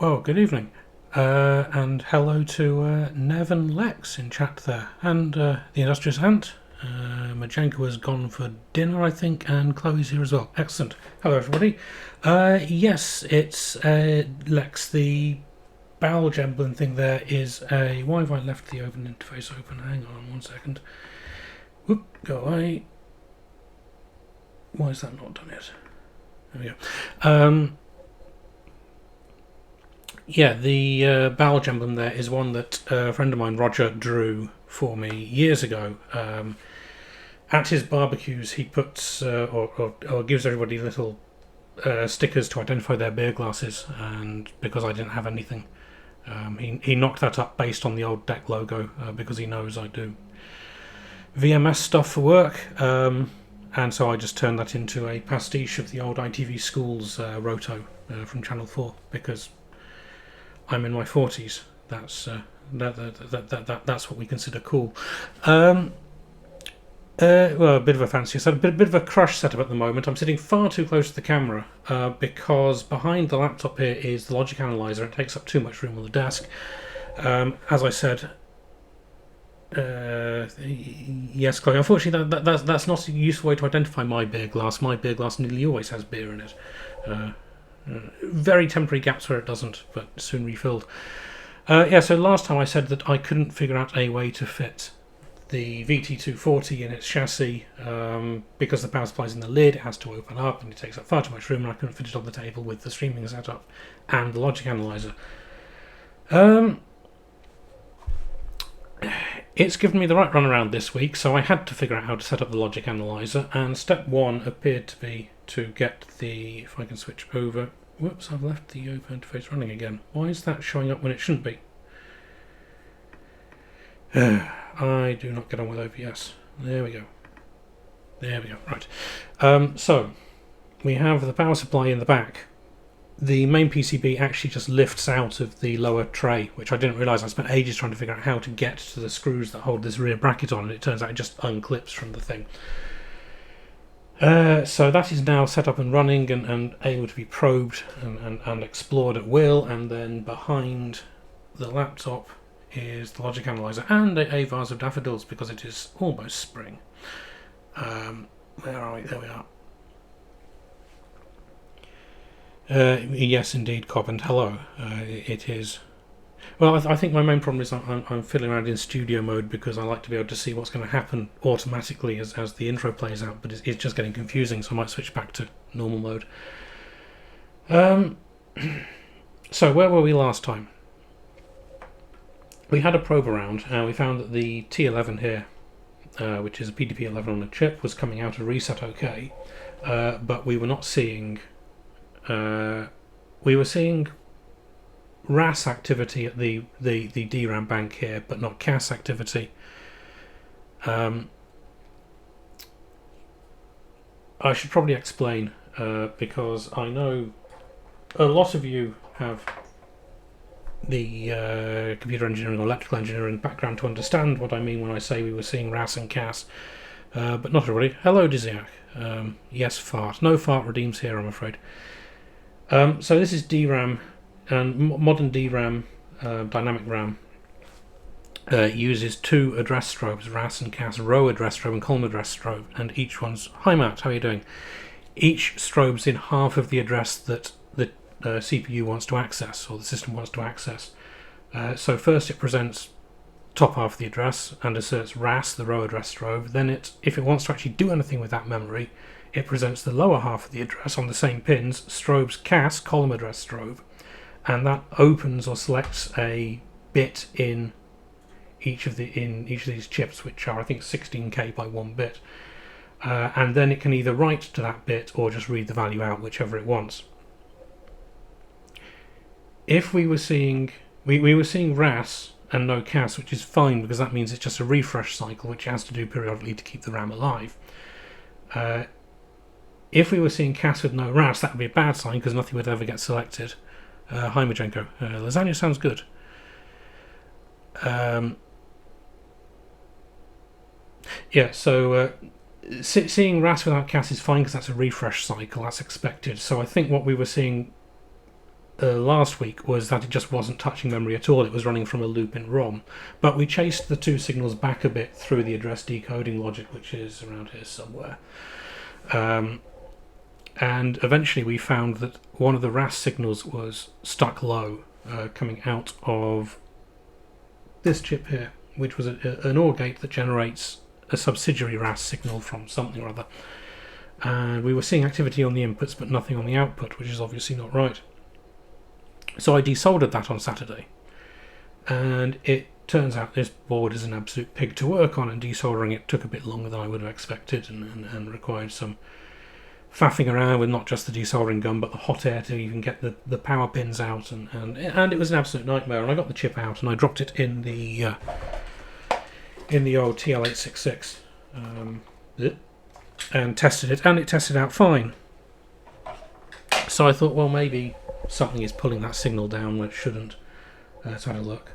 Well, good evening. And hello to Nev and Lex in chat there. And the Industrious Ant. Majenko has gone for dinner, I think, and Chloe's here as well. Excellent. Hello, everybody. Yes, it's Lex. The bowel gembling thing there is a... Why have I left the open interface open? Hang on 1 second. Whoop, go away. Why is that not done yet? There we go. Yeah, the bowel emblem there is one that a friend of mine, Roger, drew for me years ago. At his barbecues, he puts or gives everybody little stickers to identify their beer glasses, and because I didn't have anything, he knocked that up based on the old DEC logo because he knows I do VMS stuff for work. And so I just turned that into a pastiche of the old ITV Schools roto from Channel 4 because I'm in my 40s. That's that's what we consider cool. Well, a bit of a fancy set, a bit of a crush setup at the moment. I'm sitting far too close to the camera because behind the laptop here is the logic analyzer. It takes up too much room on the desk. As I said, yes, Chloe. Unfortunately, that's not a useful way to identify my beer glass. My beer glass nearly always has beer in it. Very temporary gaps where it doesn't, but soon refilled. Yeah, so last time I said that I couldn't figure out a way to fit the VT240 in its chassis because the power supply's in the lid. It has to open up and it takes up far too much room, and I couldn't fit it on the table with the streaming setup and the logic analyzer. It's given me the right runaround this week, so I had to figure out how to set up the logic analyzer, and step one appeared to be to get the... if I can switch over... Whoops, I've left the open interface running again. Why is that showing up when it shouldn't be? I do not get on with OBS. There we go. There we go, right. So, we have the power supply in the back. The main PCB actually just lifts out of the lower tray, which I didn't realise. I spent ages trying to figure out how to get to the screws that hold this rear bracket on, and it turns out it just unclips from the thing. So that is now set up and running and able to be probed and explored at will, and then behind the laptop is the logic analyzer and a vase of daffodils because it is almost spring. Where are we? There we are. Yes, indeed, Cobb, and hello. It is... Well, I think my main problem is I'm fiddling around in studio mode because I like to be able to see what's going to happen automatically as the intro plays out, but it's just getting confusing, so I might switch back to normal mode. So, where were we last time? We had a probe around, and we found that the T11 here, which is a PDP-11 on a chip, was coming out of reset okay, but we were not seeing... we were seeing RAS activity at the DRAM bank here, but not CAS activity. I should probably explain, because I know a lot of you have the computer engineering or electrical engineering background to understand what I mean when I say we were seeing RAS and CAS, but not everybody. Hello, Diziak. Yes, fart. No fart redeems here, I'm afraid. So this is DRAM, and modern DRAM, dynamic RAM, uses two address strobes, RAS and CAS, row address strobe and column address strobe, and each one's... Hi Matt, how are you doing? Each strobe's in half of the address that the CPU wants to access, or the system wants to access. So first it presents top half of the address and asserts RAS, the row address strobe. Then if it wants to actually do anything with that memory, it presents the lower half of the address on the same pins, strobes CAS, column address strobe, and that opens or selects a bit in each of these chips, which are I think 16K by 1 bit, and then it can either write to that bit or just read the value out, whichever it wants. If we were seeing we were seeing RAS and no CAS, which is fine because that means it's just a refresh cycle which it has to do periodically to keep the RAM alive. If we were seeing CAS with no RAS, that would be a bad sign because nothing would ever get selected. Hi Majenko. Lasagna sounds good. Yeah, so seeing RAS without CAS is fine because that's a refresh cycle, that's expected. So I think what we were seeing last week was that it just wasn't touching memory at all. It was running from a loop in ROM. But we chased the two signals back a bit through the address decoding logic, which is around here somewhere. And eventually we found that one of the RAS signals was stuck low, coming out of this chip here, which was an OR gate that generates a subsidiary RAS signal from something or other. And we were seeing activity on the inputs but nothing on the output, which is obviously not right. So I desoldered that on Saturday, and it turns out this board is an absolute pig to work on, and desoldering it took a bit longer than I would have expected, and required some faffing around with not just the desoldering gun but the hot air to even get the power pins out, and it was an absolute nightmare. And I got the chip out and I dropped it in the old TL866 and tested it, and it tested out fine. So I thought, well, maybe something is pulling that signal down where it shouldn't. So I had a look.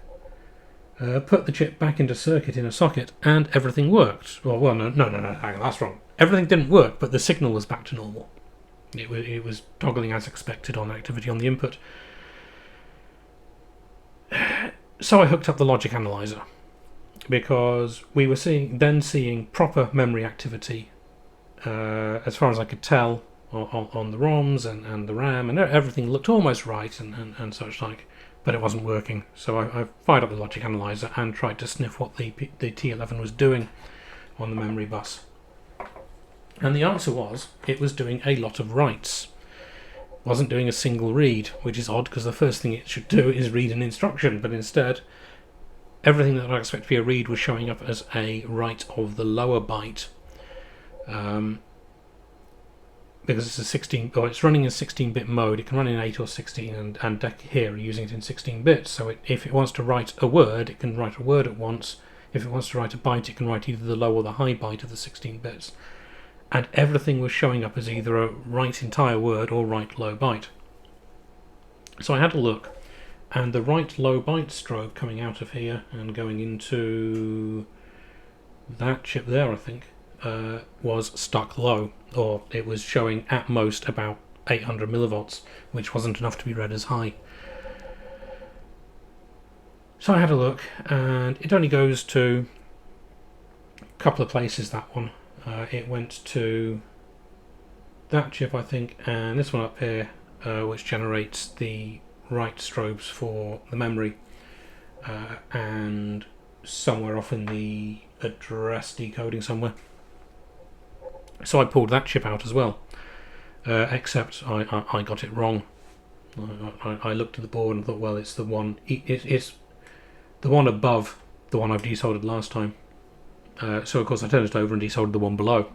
Put the chip back into circuit in a socket, and everything worked. Well, no, hang on, that's wrong. Everything didn't work, but the signal was back to normal. It was toggling as expected on activity on the input. So I hooked up the logic analyzer, because we were seeing proper memory activity, as far as I could tell, on the ROMs and the RAM, and everything looked almost right and such like, but it wasn't working. So I fired up the logic analyzer and tried to sniff what the T11 was doing on the memory bus. And the answer was, it was doing a lot of writes. It wasn't doing a single read, which is odd, because the first thing it should do is read an instruction, but instead everything that I expect to be a read was showing up as a write of the lower byte. Because it's running in 16-bit mode. It can run in 8 or 16, and DEC here are using it in 16 bits. So if it wants to write a word, it can write a word at once. If it wants to write a byte, it can write either the low or the high byte of the 16 bits. And everything was showing up as either a write entire word or write low byte. So I had a look, and the write low byte strobe coming out of here and going into that chip there, I think, was stuck low, or it was showing at most about 800 millivolts, which wasn't enough to be read as high. So I had a look, and it only goes to a couple of places, that one. It went to that chip, I think, and this one up here, which generates the write strobes for the memory, and somewhere off in the address decoding somewhere. So I pulled that chip out as well, except I got it wrong. I looked at the board and thought, well, it's the one. It's the one above the one I've desoldered last time. So of course I turned it over and desoldered the one below.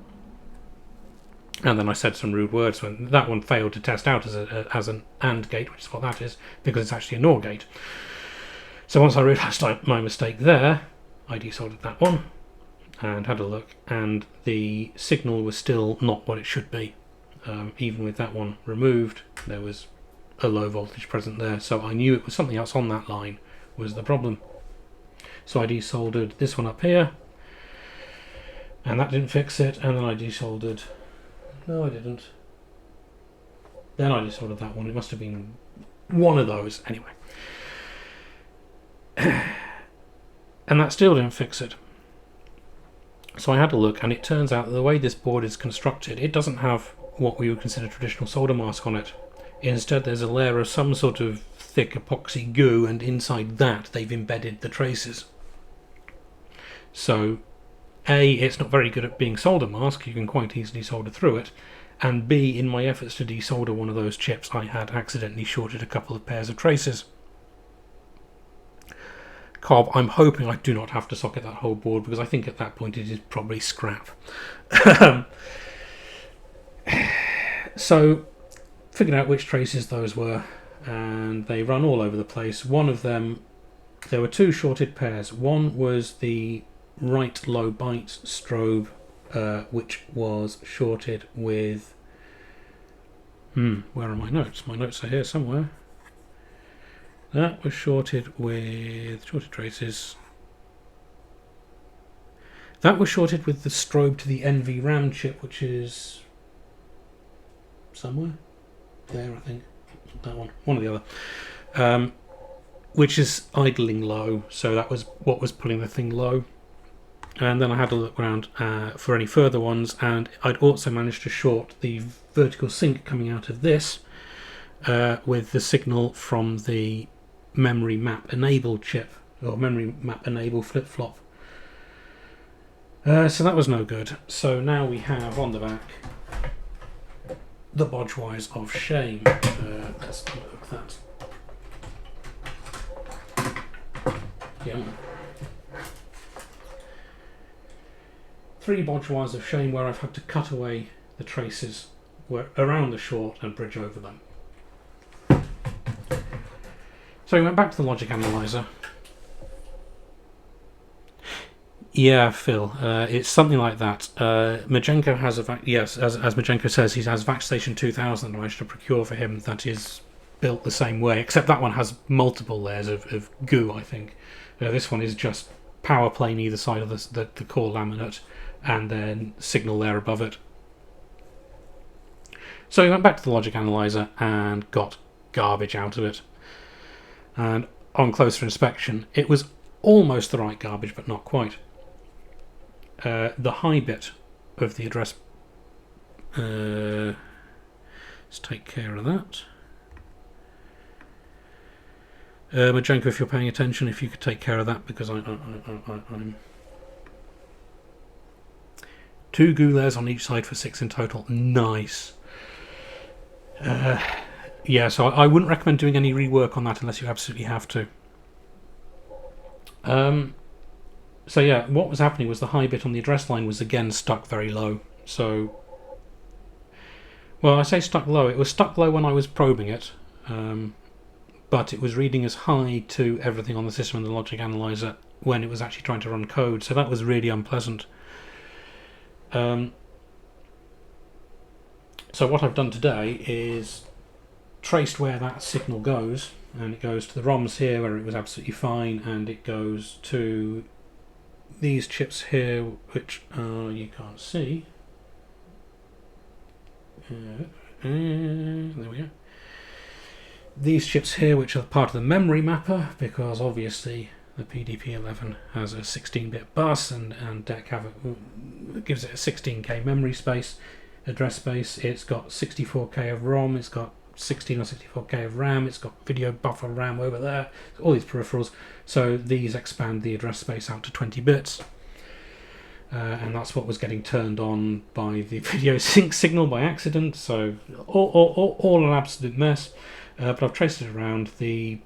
And then I said some rude words when that one failed to test out as an AND gate, which is what that is, because it's actually a NOR gate. So once I realised my mistake there, I desoldered that one and had a look, and the signal was still not what it should be. Even with that one removed, there was a low voltage present there, so I knew it was something else on that line was the problem. So I desoldered this one up here, and that didn't fix it, and then I desoldered... No, I didn't. Then I desoldered that one. It must have been one of those. Anyway. And that still didn't fix it. So I had a look, and it turns out that the way this board is constructed, it doesn't have what we would consider traditional solder mask on it. Instead, there's a layer of some sort of thick epoxy goo, and inside that they've embedded the traces. So A, it's not very good at being solder mask, you can quite easily solder through it, and B, in my efforts to desolder one of those chips, I had accidentally shorted a couple of pairs of traces. Cobb, I'm hoping I do not have to socket that whole board, because I think at that point it is probably scrap. So, figured out which traces those were, and they run all over the place. One of them, there were two shorted pairs. One was the write low byte strobe, which was shorted with... where are my notes? My notes are here somewhere. That was shorted with... shorted traces. That was shorted with the strobe to the NVRAM chip, which is... somewhere? There, I think. that one or the other, which is idling low, so that was what was pulling the thing low. And then I had a look around for any further ones, and I'd also managed to short the vertical sync coming out of this with the signal from the memory map enable chip, or memory map enable flip-flop. So that was no good. So now we have on the back the bodge wires of shame. Let's unhook that. Yeah. 3 bodge wires of shame where I've had to cut away the traces around the short and bridge over them. So we went back to the logic analyzer. Yeah, Phil, it's something like that. Majenko has a yes, as Majenko says, he has VacStation 2000 I managed to procure for him that is built the same way, except that one has multiple layers of goo, I think. This one is just power plane either side of the core laminate, and then signal layer above it. So we went back to the logic analyzer and got garbage out of it. And on closer inspection, it was almost the right garbage, but not quite. The high bit of the address, let's take care of that. Majenko, if you're paying attention, if you could take care of that, because I'm 2 goo layers on each side for 6 in total. Nice. Yeah, so I wouldn't recommend doing any rework on that unless you absolutely have to. So yeah, what was happening was the high bit on the address line was again stuck very low. So, well, I say stuck low. It was stuck low when I was probing it, but it was reading as high to everything on the system and the logic analyzer when it was actually trying to run code. So that was really unpleasant. So what I've done today is traced where that signal goes, and it goes to the ROMs here where it was absolutely fine, and it goes to these chips here, which you can't see. There we go. These chips here, which are part of the memory mapper, because obviously the PDP-11 has a 16-bit bus, and DEC gives it a 16K memory space, address space. It's got 64K of ROM, it's got 16 or 64K of RAM, it's got video buffer RAM over there, all these peripherals. So these expand the address space out to 20 bits. And that's what was getting turned on by the video sync signal by accident. So all an absolute mess. But I've traced it around. The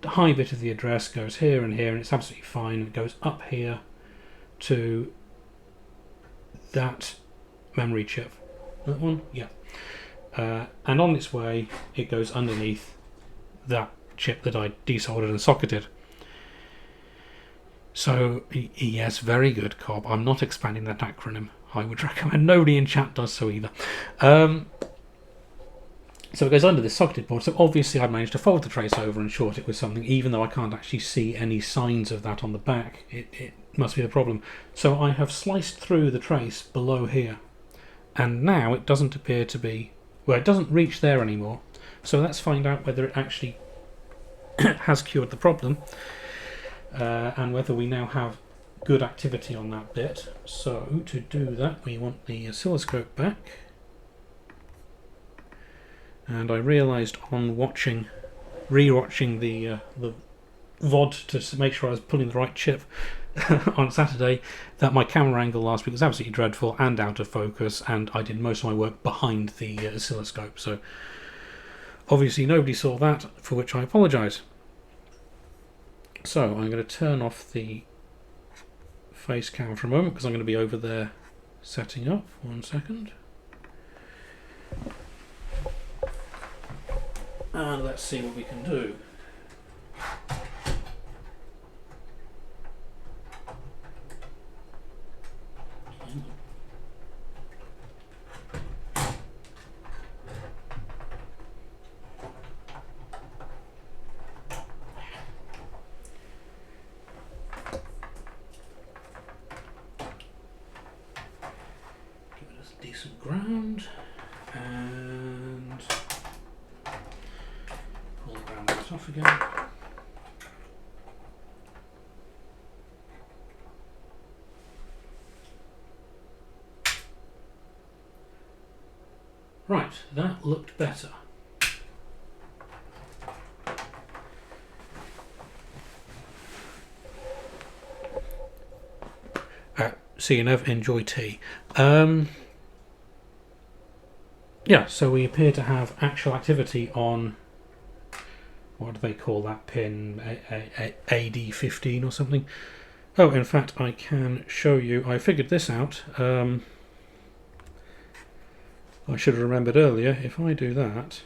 high bit of the address goes here and here, and it's absolutely fine. It goes up here to that memory chip. That one? Yeah. And on its way, it goes underneath that chip that I desoldered and socketed. So, yes, very good, Cobb. I'm not expanding that acronym. I would recommend nobody in chat does so either. So it goes under this socketed board. So obviously I managed to fold the trace over and short it with something, even though I can't actually see any signs of that on the back. It must be the problem. So I have sliced through the trace below here. And now it doesn't appear to be... Well, it doesn't reach there anymore. So let's find out whether it actually has cured the problem. And whether we now have good activity on that bit. So to do that, we want the oscilloscope back. And I realised on re-watching the VOD to make sure I was pulling the right chip on Saturday, that my camera angle last week was absolutely dreadful and out of focus, and I did most of my work behind the oscilloscope. So obviously nobody saw that, for which I apologise. So I'm going to turn off the face cam for a moment because I'm going to be over there setting up. 1 second. And let's see what we can do. Give it a decent ground, and off again. Right, that looked better. See you never enjoy tea. Yeah, so we appear to have actual activity on, what do they call that pin, AD15 or something. Oh, in fact, I can show you, I figured this out. I should have remembered earlier. If I do that,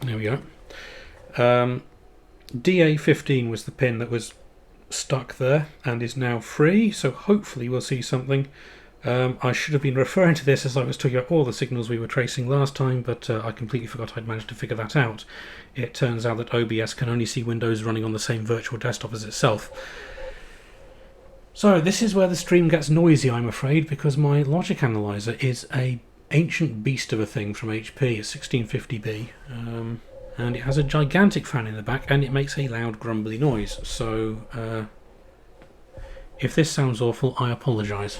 there we go. DA15 was the pin that was stuck there and is now free, so hopefully we'll see something. I should have been referring to this as I was talking about all the signals we were tracing last time, but I completely forgot I'd managed to figure that out. It turns out that OBS can only see Windows running on the same virtual desktop as itself. So this is where the stream gets noisy, I'm afraid, because my logic analyzer is a ancient beast of a thing from HP, a 1650B, and it has a gigantic fan in the back and it makes a loud grumbly noise. So if this sounds awful, I apologise.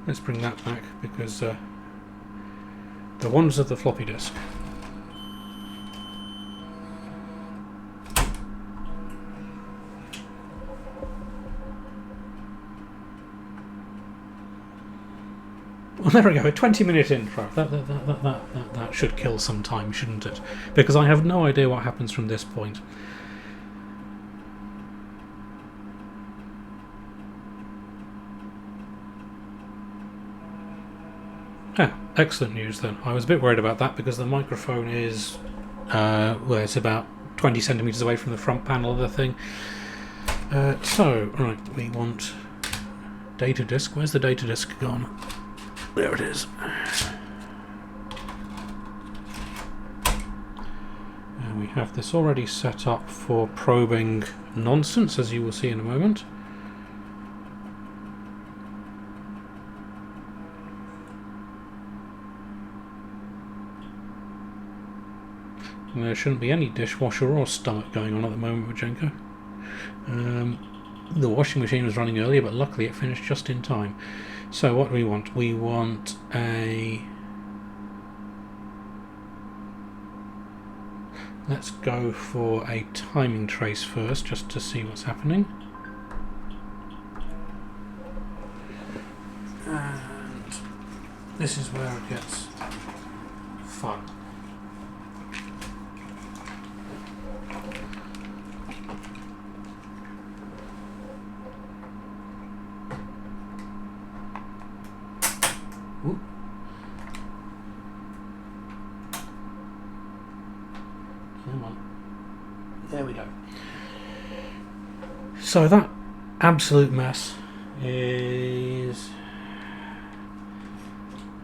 Let's bring that back, because the wonders of the floppy disk. Well, there we go, a 20-minute intro. That should kill some time, shouldn't it? Because I have no idea what happens from this point. Ah, excellent news then. I was a bit worried about that because the microphone is, well, it's about 20 centimetres away from the front panel of the thing. So, right, we want data disk. Where's the data disk gone? There it is. And we have this already set up for probing nonsense, as you will see in a moment. And there shouldn't be any dishwasher or stomach going on at the moment with Jenko. The washing machine was running earlier, but luckily it finished just in time. So what do we want? We want a... Let's go for a timing trace first, just to see what's happening. And this is where it gets fun. Ooh. Come on. There we go. So that absolute mess is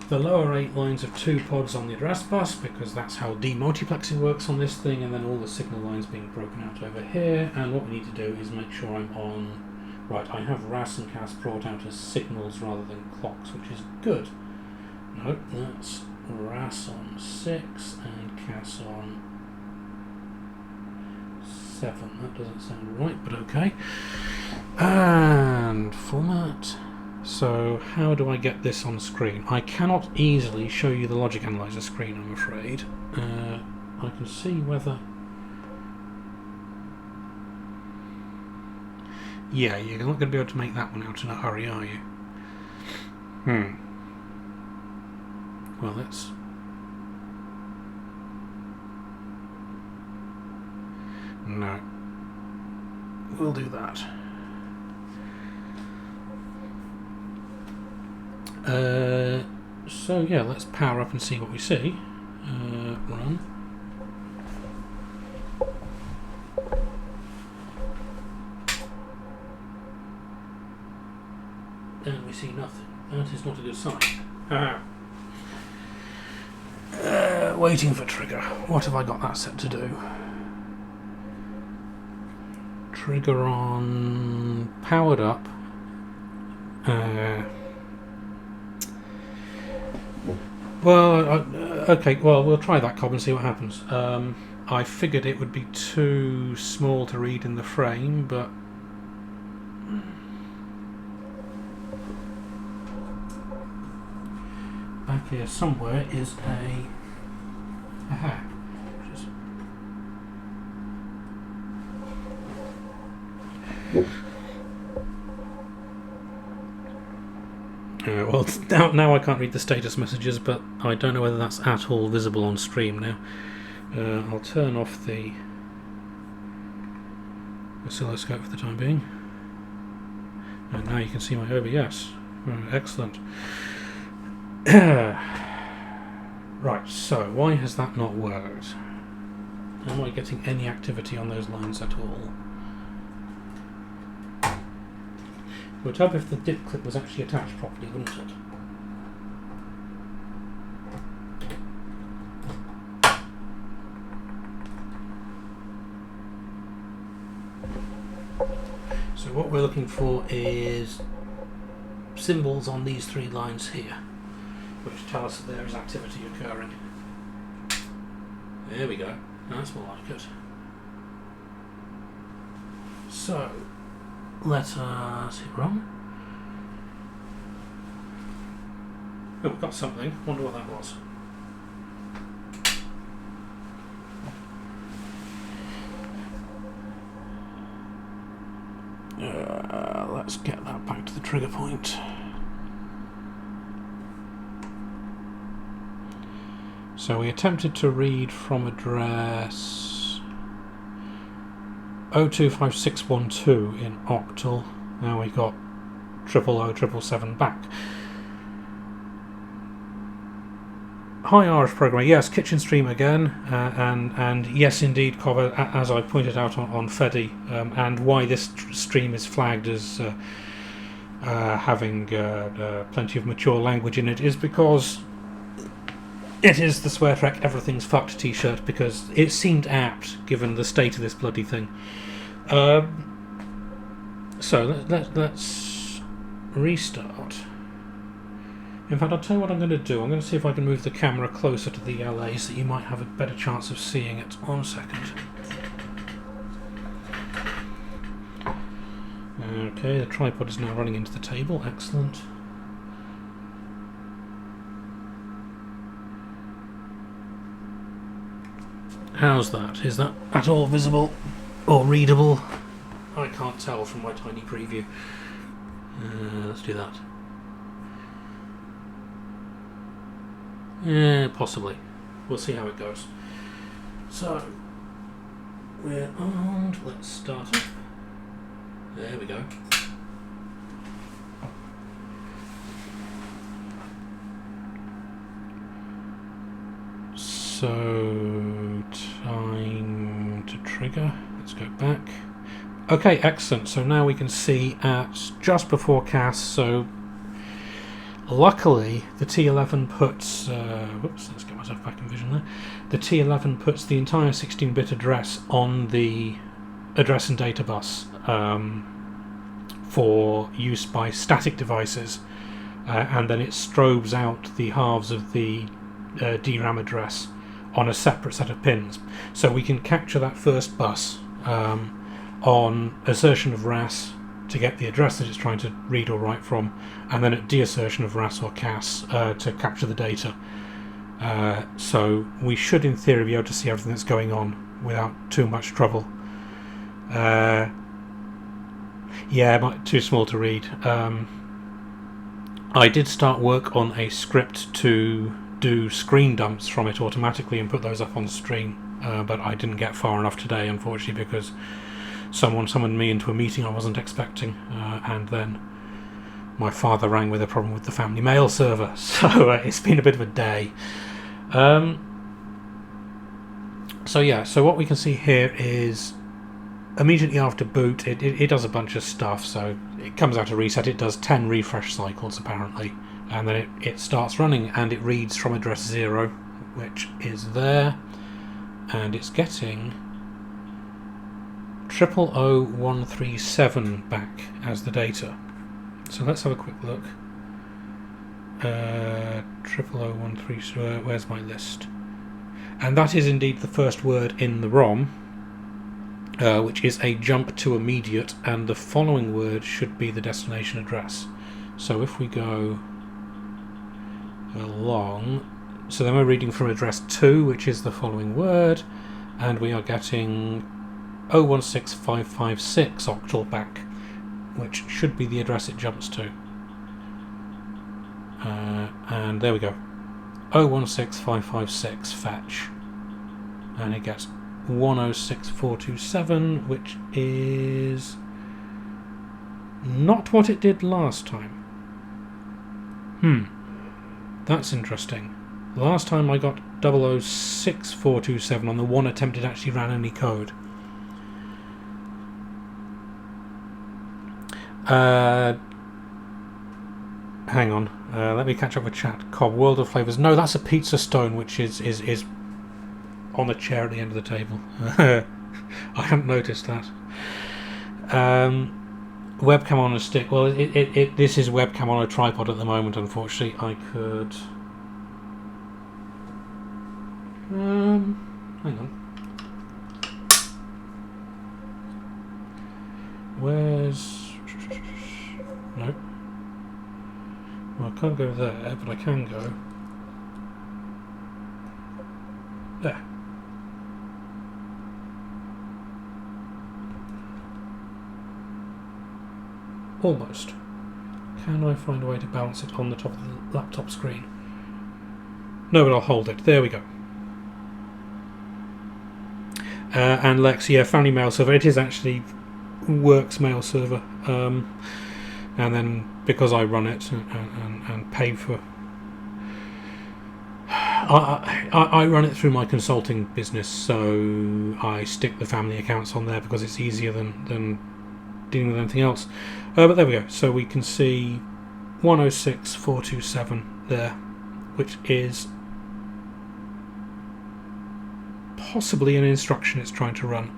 the lower 8 lines of 2 pods on the address bus, because that's how demultiplexing works on this thing, and then all the signal lines being broken out over here. And what we need to do is make sure I'm on... Right, I have RAS and CAS brought out as signals rather than clocks, which is good. No, that's RAS on 6 and CAS on 7. That doesn't sound right, but okay. And format. So how do I get this on screen? I cannot easily show you the logic analyzer screen, I'm afraid. I can see whether... Yeah, you're not going to be able to make that one out in a hurry, are you? Well, let's... No. We'll do that. So yeah, let's power up and see what we see. Run. And we see nothing. That is not a good sign. Waiting for trigger. What have I got that set to do? trigger on powered up. Okay, well, we'll try that cob and see what happens. I figured it would be too small to read in the frame, but back here somewhere is a hack. Well, now I can't read the status messages, but I don't know whether that's at all visible on stream now. I'll turn off the oscilloscope for the time being. And now you can see my OBS. Excellent. Right, so why has that not worked? Am I getting any activity on those lines at all? It would help if the dip clip was actually attached properly, wouldn't it? So what we're looking for is symbols on these three lines here, which tell us that there is activity occurring. There we go. That's more like it. So let us hit run. Oh, we've got something. Wonder what that was. Let's get that back to the trigger point. So we attempted to read from address 025612 in octal. Now we got 00077 back. Hi Irish programmer, yes, kitchen stream again, and yes indeed, Cover, as I pointed out on Fedi, and why this stream is flagged as having plenty of mature language in it is because it is the Swear Trek Everything's Fucked t-shirt, because it seemed apt given the state of this bloody thing. So let's restart. In fact, I'll tell you what I'm going to do. I'm going to see if I can move the camera closer to the LA so that you might have a better chance of seeing it. 1 second. Okay, the tripod is now running into the table. Excellent. How's that? Is that at all visible or readable? I can't tell from my tiny preview. Let's do that. Yeah, possibly. We'll see how it goes. So, we're on. Let's start up. There we go. So, time to trigger. Let's go back. Okay, excellent. So now we can see at just before cast. So, luckily, the T11 puts. Whoops, let's get myself back in vision there. The T11 puts the entire 16-bit address on the address and data bus for use by static devices, and then it strobes out the halves of the DRAM address on a separate set of pins. So we can capture that first bus on assertion of RAS to get the address that it's trying to read or write from, and then at deassertion of RAS or CAS to capture the data. So we should in theory be able to see everything that's going on without too much trouble. Yeah, too small to read. I did start work on a script to do screen dumps from it automatically and put those up on the stream, but I didn't get far enough today, unfortunately, because someone summoned me into a meeting I wasn't expecting, and then my father rang with a problem with the family mail server, so it's been a bit of a day. So yeah, so what we can see here is immediately after boot it does a bunch of stuff. So it comes out to reset, it does 10 refresh cycles apparently, and then it starts running and it reads from address 0, which is there, and it's getting 00137 back as the data. So let's have a quick look. 00013, where's my list? And that is indeed the first word in the ROM, which is a jump to immediate, and the following word should be the destination address. So if we go along, so then we're reading from address 2, which is the following word, and we are getting 016556 octal back, which should be the address it jumps to. And there we go, 016556 fetch, and it gets 106427, which is not what it did last time. That's interesting. Last time I got 006427 on the one attempt it actually ran any code. Hang on, let me catch up with chat. Cobb, World of Flavours. No, that's a pizza stone, which is on the chair at the end of the table. I hadn't noticed that. Webcam on a stick. Well, this is webcam on a tripod at the moment, unfortunately. I could... hang on. Where's... no. Well, I can't go there, but I can go... there. Almost. Can I find a way to balance it on the top of the laptop screen? No, but I'll hold it. There we go. And Lex, yeah, family mail server. It is actually works mail server. And then because I run it and pay for... I run it through my consulting business, so I stick the family accounts on there because it's easier than dealing with anything else. But there we go. So we can see 106427 there, which is possibly an instruction it's trying to run.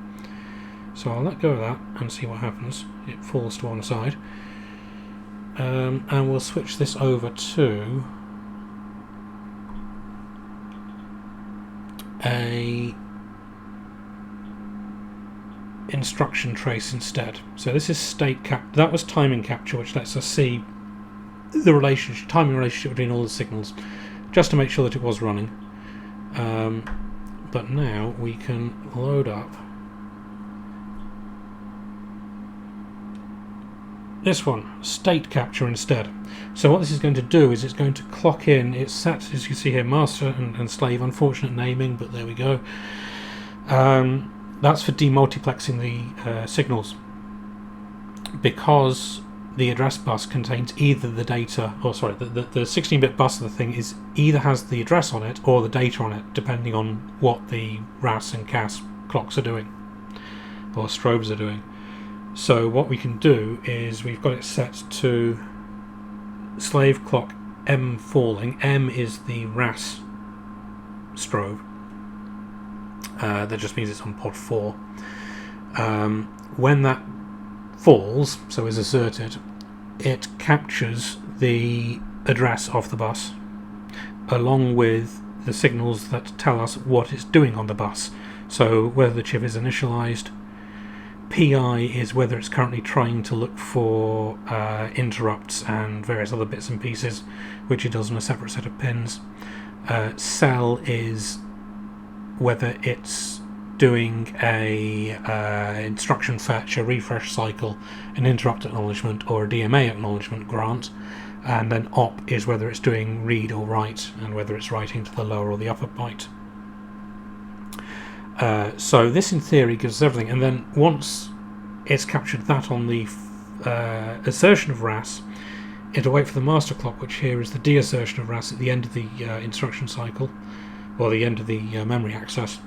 So I'll let go of that and see what happens. It falls to one side. And we'll switch this over to a instruction trace instead. So this is state cap. That was timing capture, which lets us see the timing relationship between all the signals, just to make sure that it was running. But now we can load up this one, state capture instead. So what this is going to do is it's going to clock in. It's set, as you see here, master and slave. Unfortunate naming, but there we go. That's for demultiplexing the signals, because the address bus contains either the data, or sorry, the 16-bit bus of the thing is either has the address on it or the data on it, depending on what the RAS and CAS clocks are doing, or strobes are doing. So what we can do is we've got it set to slave clock M falling. M is the RAS strobe. That just means it's on pod 4. When that falls, so is asserted, it captures the address of the bus along with the signals that tell us what it's doing on the bus. So whether the chip is initialized, PI is whether it's currently trying to look for interrupts and various other bits and pieces, which it does on a separate set of pins. Cell is whether it's doing a instruction fetch, a refresh cycle, an interrupt acknowledgement, or a DMA acknowledgement grant. And then op is whether it's doing read or write, and whether it's writing to the lower or the upper byte. So this in theory gives us everything, and then once it's captured that on the assertion of RAS, it'll wait for the master clock, which here is the deassertion of RAS at the end of the instruction cycle, or the end of the memory access,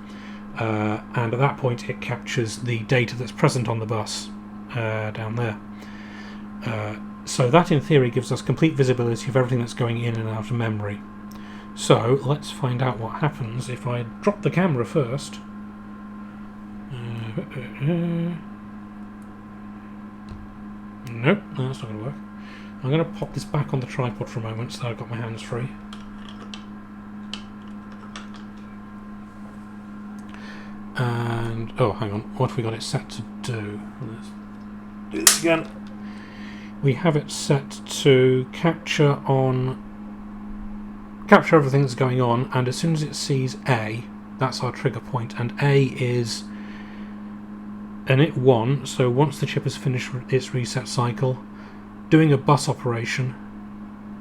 and at that point it captures the data that's present on the bus down there. So that in theory gives us complete visibility of everything that's going in and out of memory. So let's find out what happens if I drop the camera first. Nope, no, that's not going to work. I'm going to pop this back on the tripod for a moment so that I've got my hands free. And, oh, hang on, what have we got it set to do? Let's do this again. We have it set to capture everything that's going on, and as soon as it sees A, that's our trigger point, and A is an IT1, so once the chip has finished its reset cycle, doing a bus operation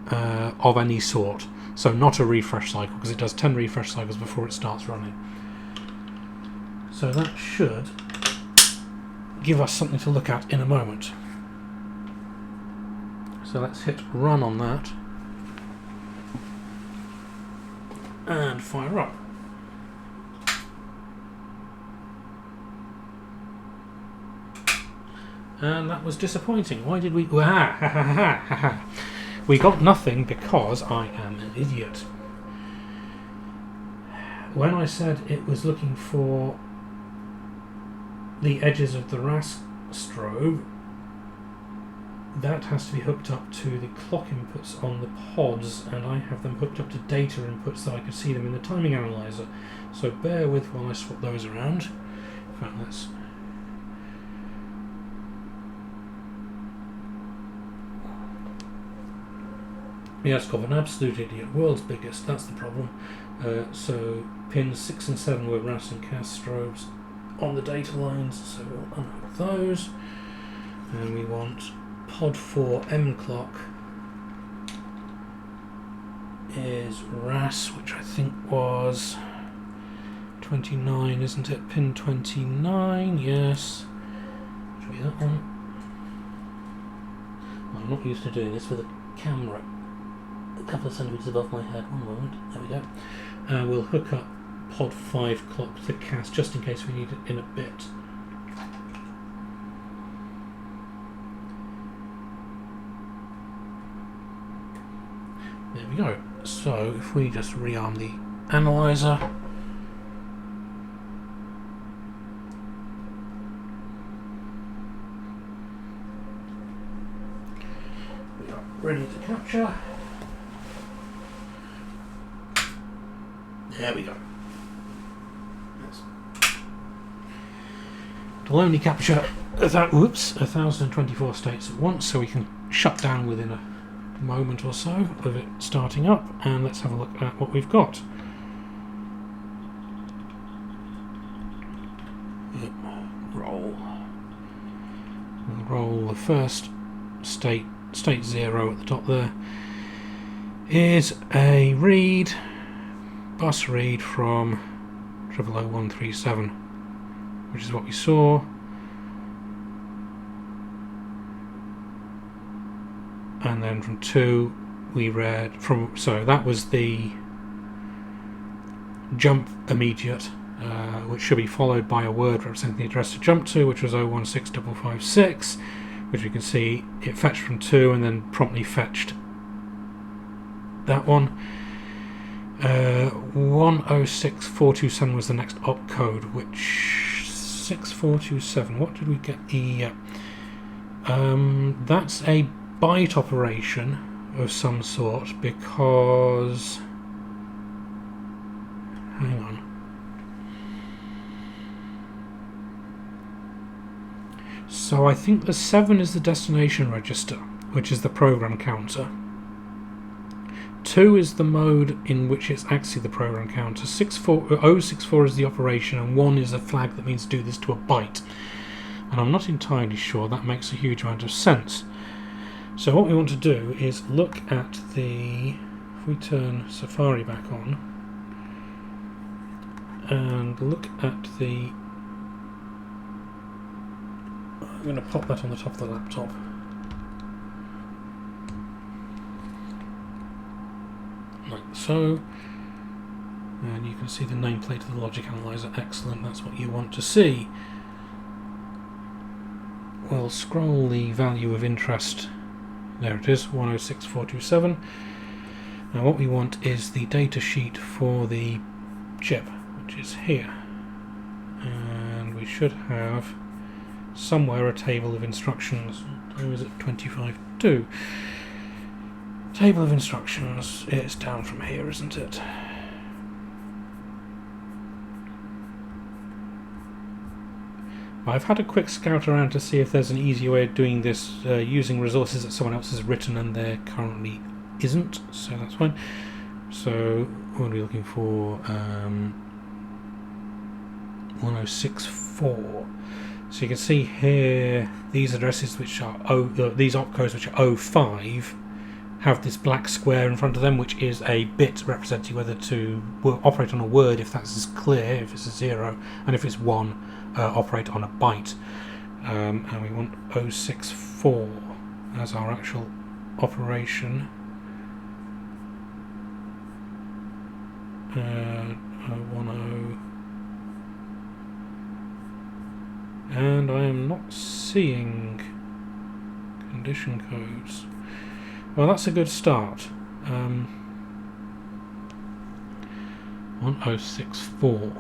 of any sort. So not a refresh cycle, because it does 10 refresh cycles before it starts running. So that should give us something to look at in a moment. So let's hit run on that and fire up. And that was disappointing. Why did we... We got nothing because I am an idiot. When I said it was looking for the edges of the RAS strobe, that has to be hooked up to the clock inputs on the pods, and I have them hooked up to data inputs so I can see them in the timing analyzer. So bear with while I swap those around. In fact, let's... Yes, got an absolute idiot. World's biggest, that's the problem. So pins 6 and 7 were RAS and CAS strobes on the data lines, so we'll unhook those. And we want pod 4 M clock is RAS, which I think was 29, isn't it? Pin 29, yes. Should be that one. I'm not used to doing this with a camera a couple of centimetres above my head. One moment, there we go. We'll hook up pod 5 clock to CAS just in case we need it in a bit. There we go. So if we just rearm the analyzer, we are ready to capture. There we go. It'll only capture 1024 states at once, so we can shut down within a moment or so of it starting up, and let's have a look at what we've got. Roll. We'll roll the first state 0 at the top there. Is a read, bus read from 000137, which is what we saw. And then from 2 we read from, so that was the jump immediate, which should be followed by a word representing the address to jump to, which was 016556, which we can see it fetched from 2 and then promptly fetched that one. 106427 was the next opcode, which 6427, what did we get? That's a byte operation of some sort, because hang on, so I think the 7 is the destination register, which is the program counter. 2 is the mode in which it's actually the program counter. 064 is the operation, and 1 is a flag that means do this to a byte. And I'm not entirely sure that makes a huge amount of sense. So what we want to do is look at the, if we turn Safari back on, and look at the, I'm going to pop that on the top of the laptop. Like so, and you can see the nameplate of the logic analyzer. Excellent, that's what you want to see. We'll scroll the value of interest. There it is, 106427. Now what we want is the data sheet for the chip, which is here. And we should have somewhere a table of instructions. Or is it 25.2? Table of instructions. It's down from here, isn't it? I've had a quick scout around to see if there's an easier way of doing this using resources that someone else has written, and there currently isn't, so that's fine. So what are we looking for? 1064. So you can see here these addresses which are these opcodes which are 05 have this black square in front of them, which is a bit representing whether to operate on a word if that's clear, if it's a 0, and if it's 1, operate on a byte. And we want 064 as our actual operation. 10, and I am not seeing condition codes. Well, that's a good start. 1064.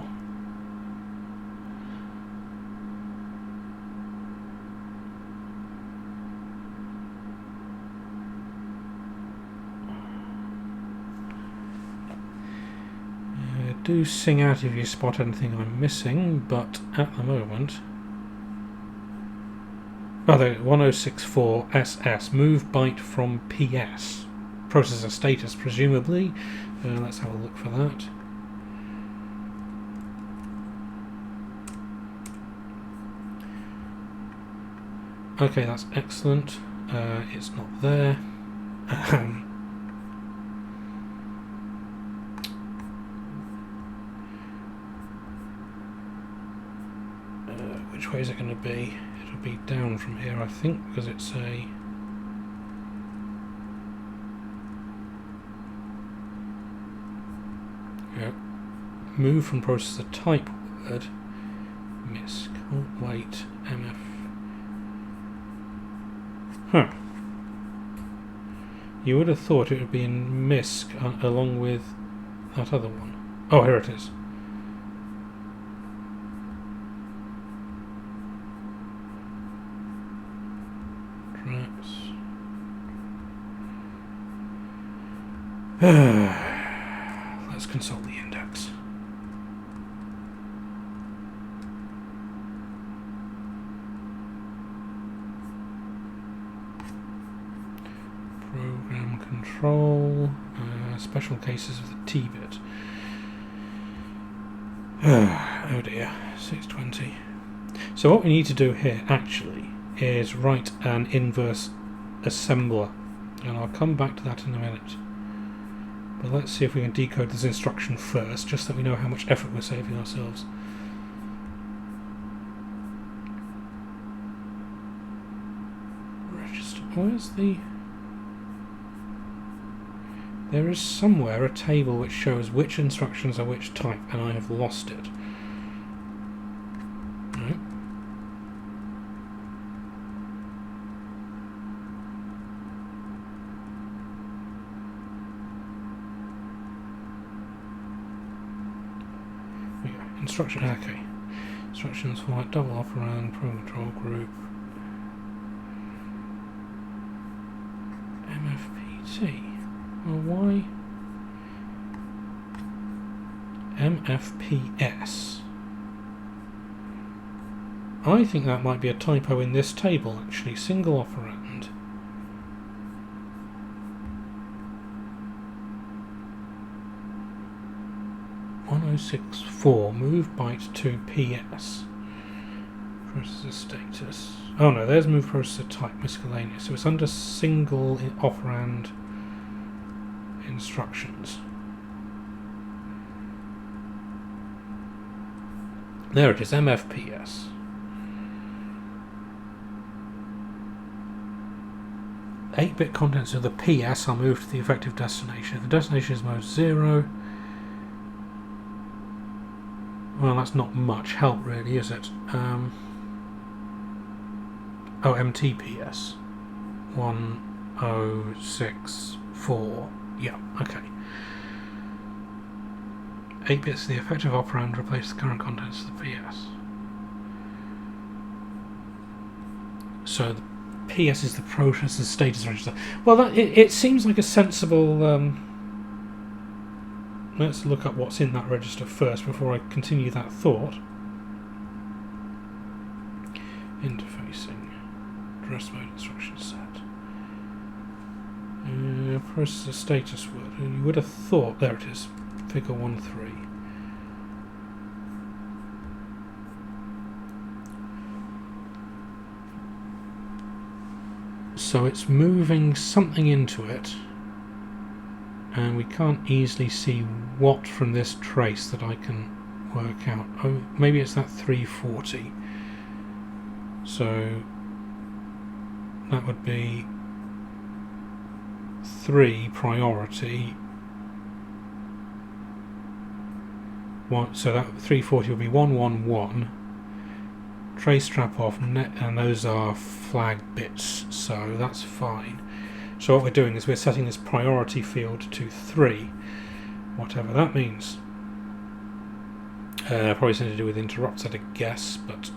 Do sing out if you spot anything I'm missing, but at the moment... Oh, there, 1064 SS, move byte from PS. Processor status, presumably. Let's have a look for that. Okay, that's excellent. It's not there. Which way is it going to be? It'll be down from here, I think, because it's a... Yep. Move from processor type word. Misc. Oh, wait. MF. Huh. You would have thought it would be in MISC along with that other one. Oh, here it is. Let's consult the index. Program control, special cases of the T-bit. Oh dear, 620. So what we need to do here actually is write an inverse assembler, and I'll come back to that in a minute. But let's see if we can decode this instruction first, just so we know how much effort we're saving ourselves. Register. Where's the... There is somewhere a table which shows which instructions are which type, and I have lost it. Right. Instruction, okay. Instructions for like double operand, program control group, MFPT. Well, why? MFPS. I think that might be a typo in this table, actually. Single operand. .1064, move byte to PS. Processor status. Oh no, there's move processor type, miscellaneous. So it's under single operand instructions. There it is, MFPS. Eight-bit contents of the PS are moved to the effective destination. If the destination is mode 0, well, that's not much help, really, is it? Oh, MTPS. 1064. Yeah, okay. 8 bits of the effective operand replace the current contents of the PS. So the PS is the processor status register. Well, it seems like a sensible... let's look up what's in that register first before I continue that thought. Interfacing. Address mode instruction set. Processor status word. You would have thought... There it is. Figure 1.3. So it's moving something into it, and we can't easily see what from this trace that I can work out. Oh, maybe it's that 340. So that would be 3 priority. So that 340 will be 111. Trace strap off, and those are flag bits, so that's fine. So what we're doing is we're setting this priority field to 3, whatever that means. Probably something to do with interrupts, I'd guess, but...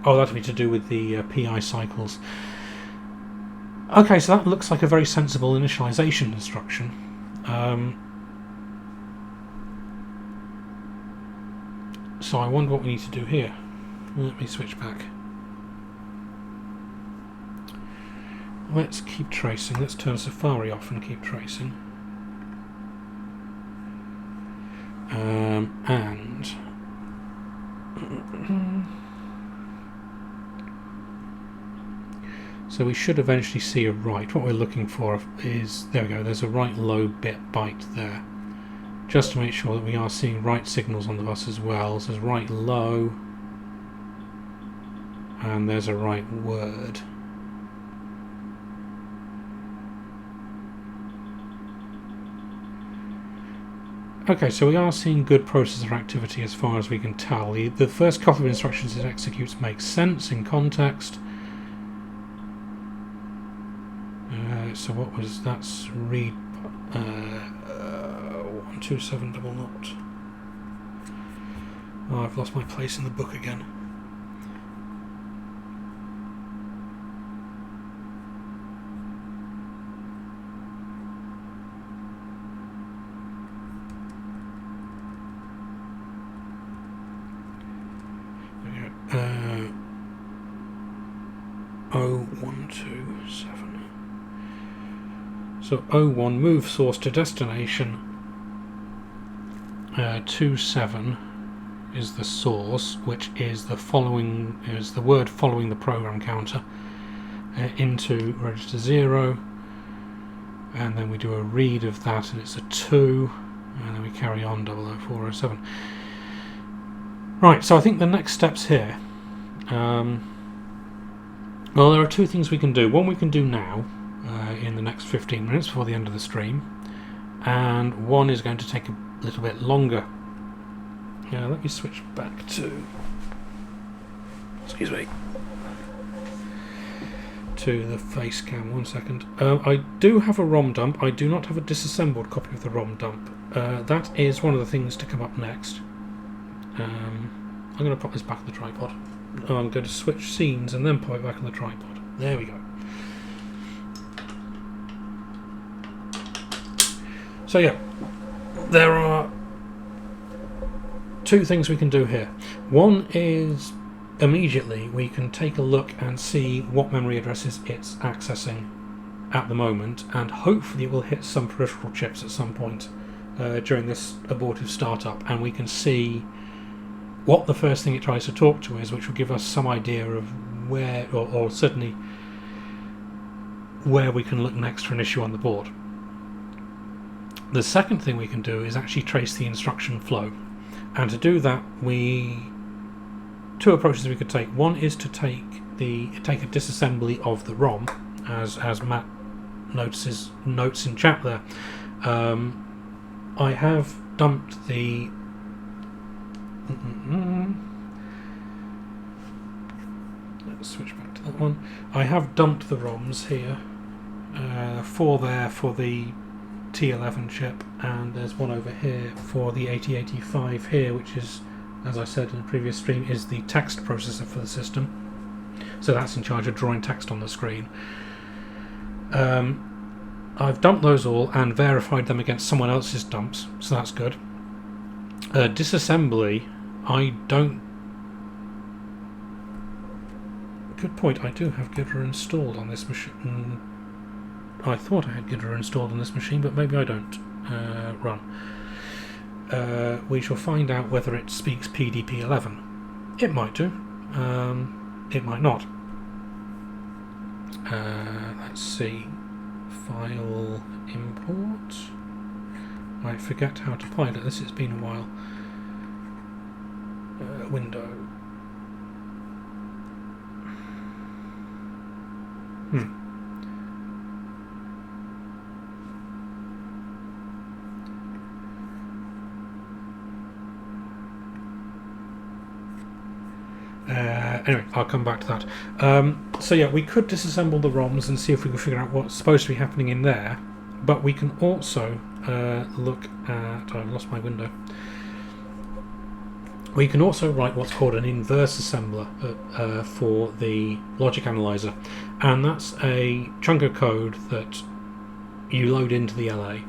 Oh, that'd be to do with the PI cycles. Okay, so that looks like a very sensible initialization instruction. So I wonder what we need to do here. Let me switch back. Let's keep tracing. Let's turn Safari off and keep tracing. And so we should eventually see a write. What we're looking for is, there we go, there's a write low bit byte there. Just to make sure that we are seeing write signals on the bus as well. So there's write low, and there's a write word. Okay, so we are seeing good processor activity as far as we can tell. The first couple of instructions it executes make sense in context. So what was, that's read 12700. Oh, I've lost my place in the book again. There we go. 0127. So 01 move source to destination. 27 is the source, which is the following, is the word following the program counter, into register 0, and then we do a read of that, and it's a 2, and then we carry on 00407. Right, so I think the next steps here. Well, there are two things we can do. One we can do now, in the next 15 minutes before the end of the stream, and one is going to take a little bit longer. Let me switch back to, excuse me, to the face cam. 1 second. I do have a ROM dump. I do not have a disassembled copy of the ROM dump. That is one of the things to come up next. I'm going to pop this back on the tripod. I'm going to switch scenes and then pop it back on the tripod. There we go. So yeah, there are two things we can do here. One is immediately we can take a look and see what memory addresses it's accessing at the moment, and hopefully it will hit some peripheral chips at some point during this abortive startup, and we can see what the first thing it tries to talk to is, which will give us some idea of where, or certainly where we can look next for an issue on the board. The second thing we can do is actually trace the instruction flow, and to do that two approaches we could take. One is to take a disassembly of the ROM, as Matt notes in chat there. I have dumped the let's switch back to that one. I have dumped the ROMs here, for the T11 chip, and there's one over here for the 8085 here, which is, as I said in the previous stream, is the text processor for the system. so that's in charge of drawing text on the screen. I've dumped those all and verified them against someone else's dumps, so that's good. Disassembly, I don't... Good point, I do have Gidra installed on this machine. I thought I had Gidra installed on this machine, but maybe I don't. Run. We shall find out whether it speaks PDP-11. It might do. It might not. Let's see. File import. I forget how to pilot this, it's been a while. Window. Anyway, I'll come back to that. So yeah, we could disassemble the ROMs and see if we can figure out what's supposed to be happening in there, but we can also look at... I've lost my window. We can also write what's called an inverse assembler for the logic analyzer, and that's a chunk of code that you load into the LA,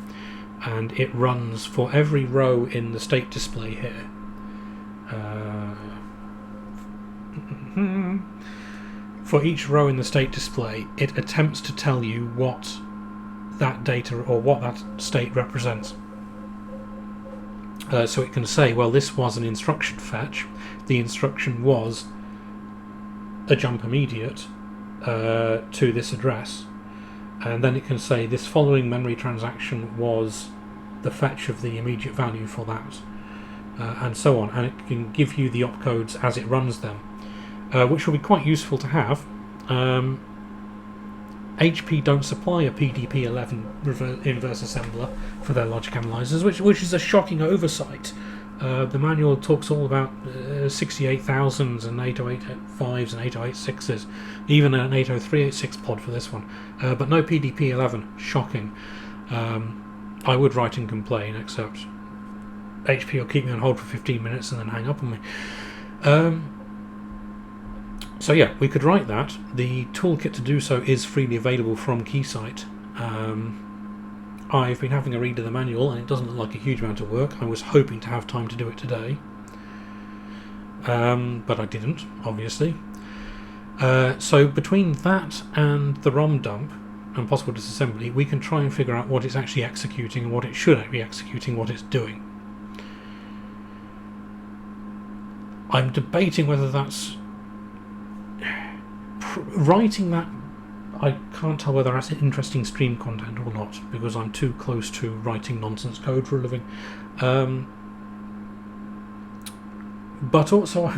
and it runs for every row in the state display here. For each row in the state display, it attempts to tell you what that data or what that state represents. So it can say, well, this was an instruction fetch. The instruction was a jump immediate to this address, and then it can say this following memory transaction was the fetch of the immediate value for that, and so on. And it can give you the opcodes as it runs them. Which will be quite useful to have. HP don't supply a PDP-11 inverse assembler for their logic analyzers, which is a shocking oversight. The manual talks all about 68000s and 8085s and 8086s, even an 80386 pod for this one, but no PDP-11. Shocking. I would write and complain, except HP will keep me on hold for 15 minutes and then hang up on me. So yeah, we could write that. The toolkit to do so is freely available from Keysight. I've been having a read of the manual and it doesn't look like a huge amount of work. I was hoping to have time to do it today, but I didn't, obviously. So between that and the ROM dump and possible disassembly, we can try and figure out what it's actually executing and what it should be executing, what it's doing. I'm debating whether that's... Writing that, I can't tell whether that's interesting stream content or not, because I'm too close to writing nonsense code for a living. But also,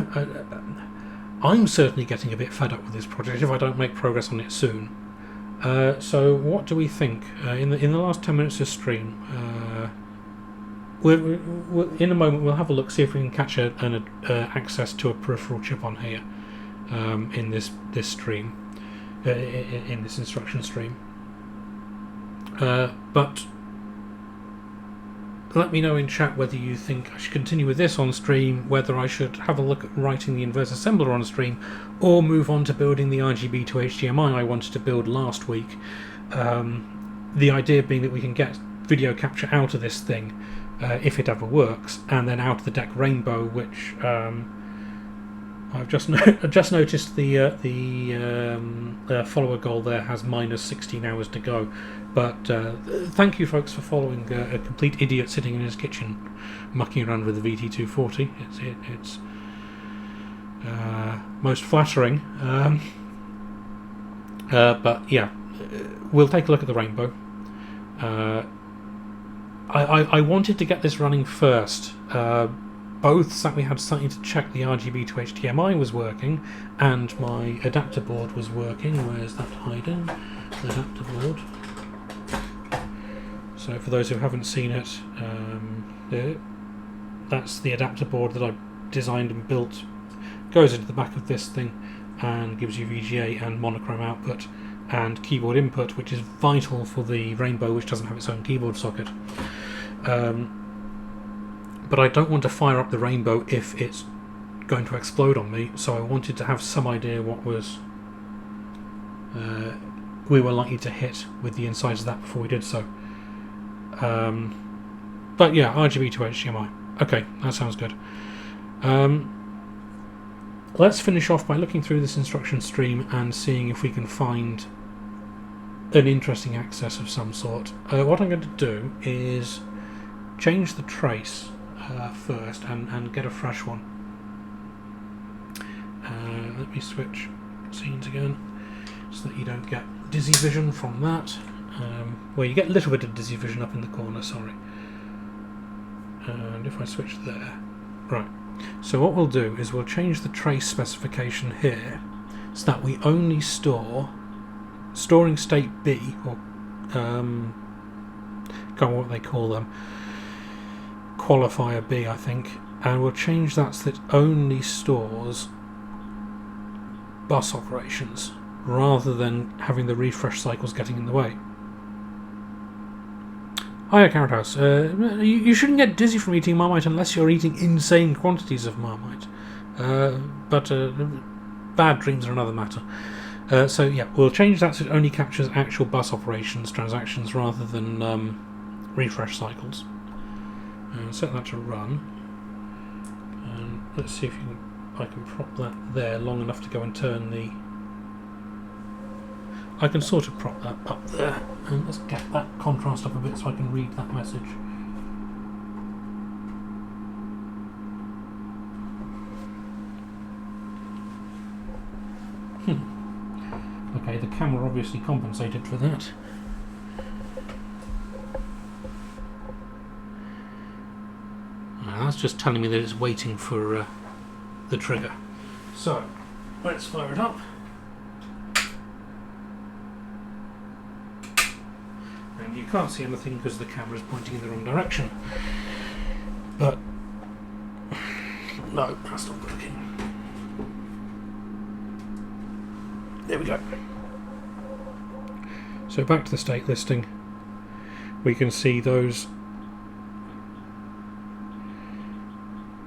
I'm certainly getting a bit fed up with this project if I don't make progress on it soon. So what do we think? In the last 10 minutes of stream, we'll, in a moment we'll have a look, see if we can catch access to a peripheral chip on here. In this stream, in this instruction stream. But let me know in chat whether you think I should continue with this on stream, whether I should have a look at writing the inverse assembler on stream, or move on to building the RGB to HDMI I wanted to build last week. The idea being that we can get video capture out of this thing, if it ever works, and then out of the DEC Rainbow, which... I've just noticed the follower goal there has minus 16 hours to go, but thank you folks for following a complete idiot sitting in his kitchen mucking around with the VT240. It's most flattering, but yeah, we'll take a look at the Rainbow. I wanted to get this running first, both so that we had something to check the RGB to HDMI was working and my adapter board was working. Where's that hiding? The adapter board. So for those who haven't seen it, that's the adapter board that I designed and built. Goes into the back of this thing and gives you VGA and monochrome output and keyboard input, which is vital for the Rainbow, which doesn't have its own keyboard socket. But I don't want to fire up the Rainbow if it's going to explode on me, so I wanted to have some idea what was we were likely to hit with the insides of that before we did so. But yeah, RGB to HDMI. Okay, that sounds good. Let's finish off by looking through this instruction stream and seeing if we can find an interesting access of some sort. What I'm going to do is change the trace first and get a fresh one. Let me switch scenes again so that you don't get dizzy vision from that. Well, you get a little bit of dizzy vision up in the corner, sorry. And if I switch there, right. So what we'll do is we'll change the trace specification here so that we only storing state B, or can't remember what they call them, qualifier B I think, and we'll change that so that it only stores bus operations rather than having the refresh cycles getting in the way. Hiya, Carrot House. You shouldn't get dizzy from eating Marmite unless you're eating insane quantities of Marmite. But bad dreams are another matter. So yeah, we'll change that so it only captures actual bus operations, transactions, rather than refresh cycles. Set that to run. And let's see if I can prop that there long enough to go and turn the... I can sort of prop that up there, and let's get that contrast up a bit so I can read that message. Okay, the camera obviously compensated for that. That's just telling me that it's waiting for the trigger. So, let's fire it up. And you can't see anything because the camera is pointing in the wrong direction. But no, that's not working. There we go. So back to the state listing. We can see those.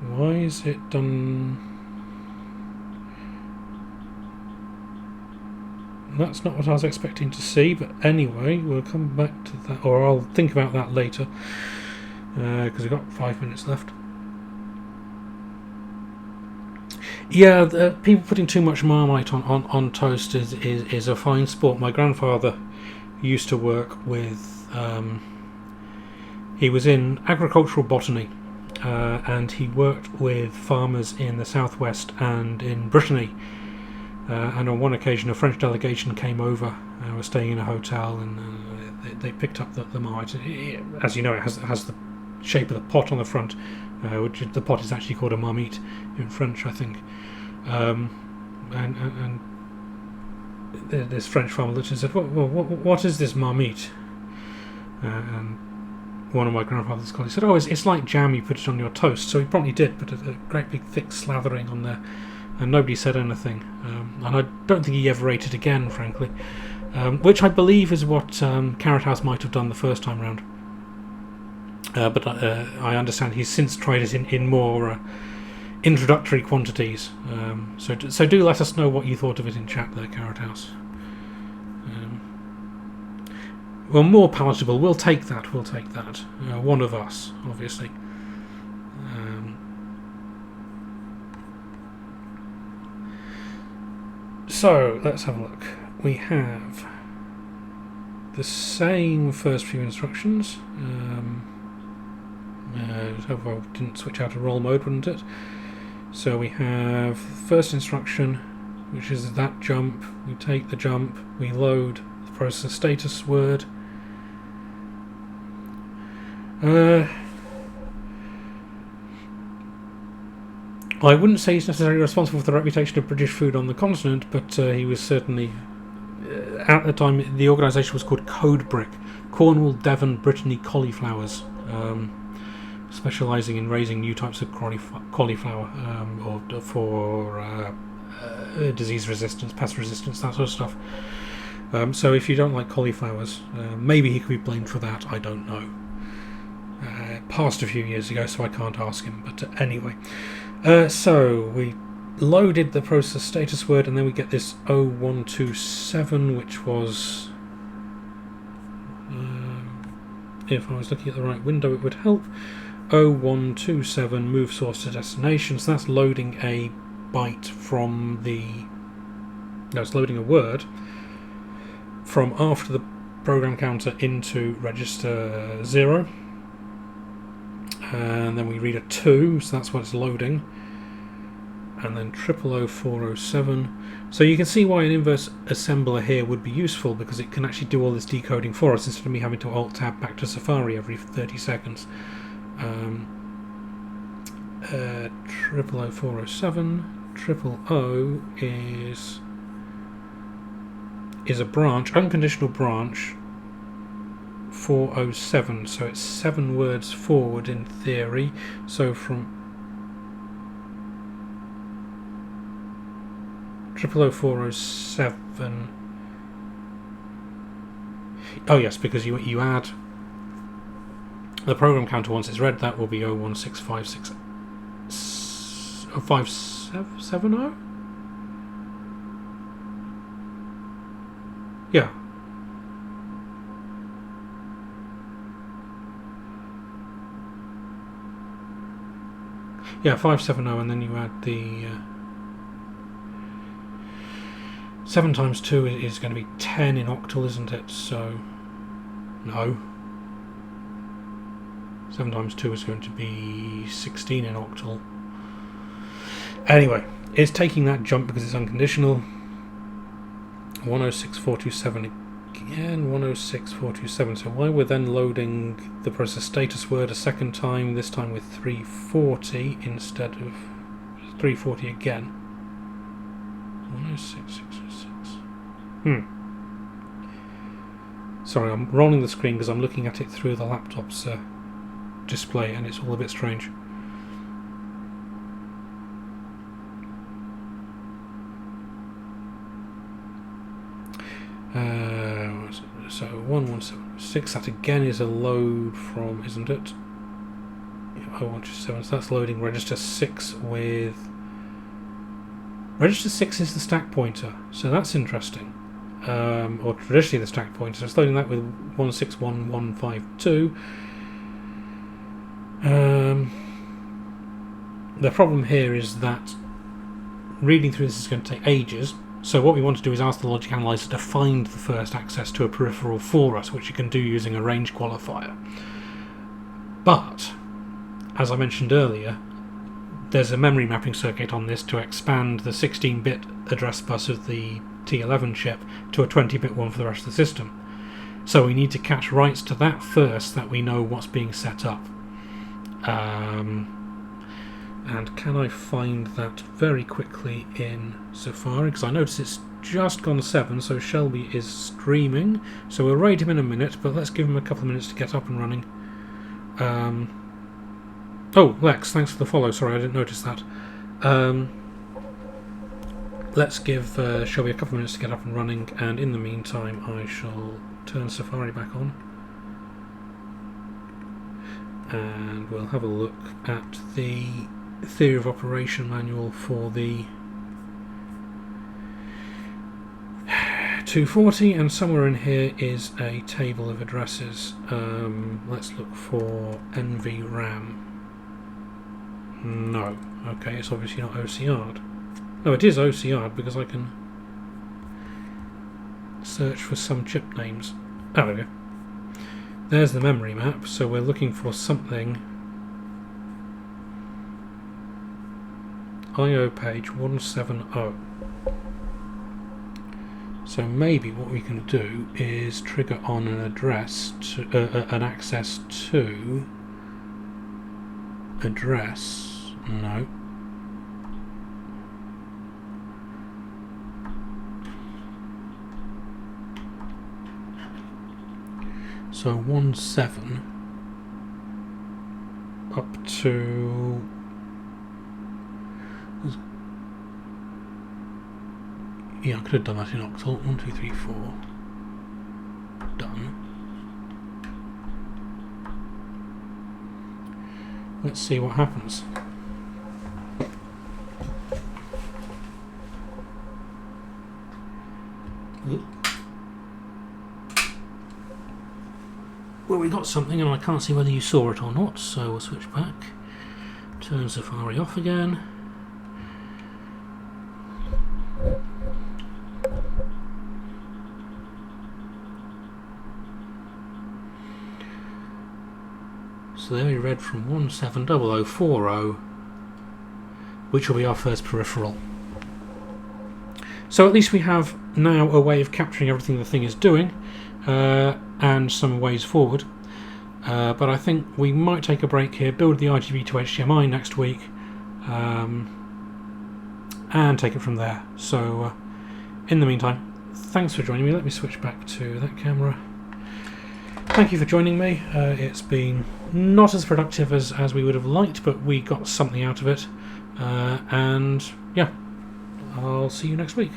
Why is it done? That's not what I was expecting to see, but anyway, we'll come back to that, or I'll think about that later, because we've got 5 minutes left. Yeah, people putting too much Marmite on toast is a fine sport. My grandfather used to work with, he was in agricultural botany, and he worked with farmers in the southwest and in Brittany. And on one occasion a French delegation came over, were staying in a hotel, and they picked up the Marmite. As you know, it has the shape of the pot on the front, which the pot is actually called a marmite in French, I think. And this French farmer looked and said, what is this marmite? And one of my grandfather's colleagues said, oh, it's like jam, you put it on your toast. So he promptly did put a great big thick slathering on there. And nobody said anything, and I don't think he ever ate it again, frankly, which I believe is what Carrot House might have done the first time round. But I understand he's since tried it in more introductory quantities. So do let us know what you thought of it in chat there, Carrot House. Well, more palatable. We'll take that. One of us, obviously. So, let's have a look. We have the same first few instructions. Hope I didn't switch out of roll mode, wouldn't it? So we have first instruction, which is that jump. We take the jump, we load the process status word. I wouldn't say he's necessarily responsible for the reputation of British food on the continent, but he was certainly, at the time, the organisation was called Code Brick, Cornwall, Devon, Brittany cauliflowers, specialising in raising new types of cauliflower, or for disease resistance, pest resistance, that sort of stuff. So if you don't like cauliflowers, maybe he could be blamed for that, I don't know. Passed a few years ago, so I can't ask him, but anyway. So we loaded the process status word, and then we get this 0127, which was, if I was looking at the right window it would help, 0127 move source to destination. So that's loading a byte from the, no, it's loading a word from after the program counter into register 0, and then we read a 2, so that's what it's loading, and then 000407. So you can see why an inverse assembler here would be useful, because it can actually do all this decoding for us instead of me having to alt tab back to Safari every 30 seconds. 000407, 000 is a branch, unconditional branch 407, so it's 7 words forward in theory. So from 000407, oh yes, because you add the program counter once it's read, that will be 01656 5770. Yeah. Yeah, 570, and then you add the 7 times 2 is going to be 10 in octal, isn't it? So, no. 7 times 2 is going to be 16 in octal. Anyway, it's taking that jump because it's unconditional. 106427 again, 106427. So why we're then loading the process status word a second time, this time with 340 instead of 340 again. 106606. Sorry, I'm rolling the screen because I'm looking at it through the laptop's display, and it's all a bit strange. So 1176, that again is a load from, isn't it? Yeah, 0127, so that's loading register 6 with... Register 6 is the stack pointer, so that's interesting. Or traditionally the stack pointer, so it's loading that with 161152. The problem here is that reading through this is going to take ages. So what we want to do is ask the logic analyzer to find the first access to a peripheral for us, which you can do using a range qualifier. But, as I mentioned earlier, there's a memory mapping circuit on this to expand the 16-bit address bus of the T11 chip to a 20-bit one for the rest of the system. So we need to catch writes to that first, that we know what's being set up. And can I find that very quickly in Safari? Because I notice it's just gone 7, so Shelby is streaming. So we'll raid him in a minute, but let's give him a couple of minutes to get up and running. Oh, Lex, thanks for the follow. Sorry, I didn't notice that. Let's give Shelby a couple of minutes to get up and running, and in the meantime I shall turn Safari back on. And we'll have a look at the theory of operation manual for the 240, and somewhere in here is a table of addresses. Let's look for NVRAM. No. Okay, it's obviously not OCR'd. No, it is OCR'd because I can search for some chip names. Oh, there we go. There's the memory map, so we're looking for something. IO page 170. So maybe what we can do is trigger on an address to an access to address. No. So 17 up to. Yeah, I could have done that in octal. 1, 2, 3, 4. Done. Let's see what happens. got something and I can't see whether you saw it or not, so we'll switch back. Turn Safari off again. So there we read from 170040, which will be our first peripheral. So at least we have now a way of capturing everything the thing is doing, and some ways forward. But I think we might take a break here, build the IGV to HDMI next week, and take it from there. So in the meantime, thanks for joining me. Let me switch back to that camera. Thank you for joining me. It's been not as productive as we would have liked, but we got something out of it. And yeah, I'll see you next week.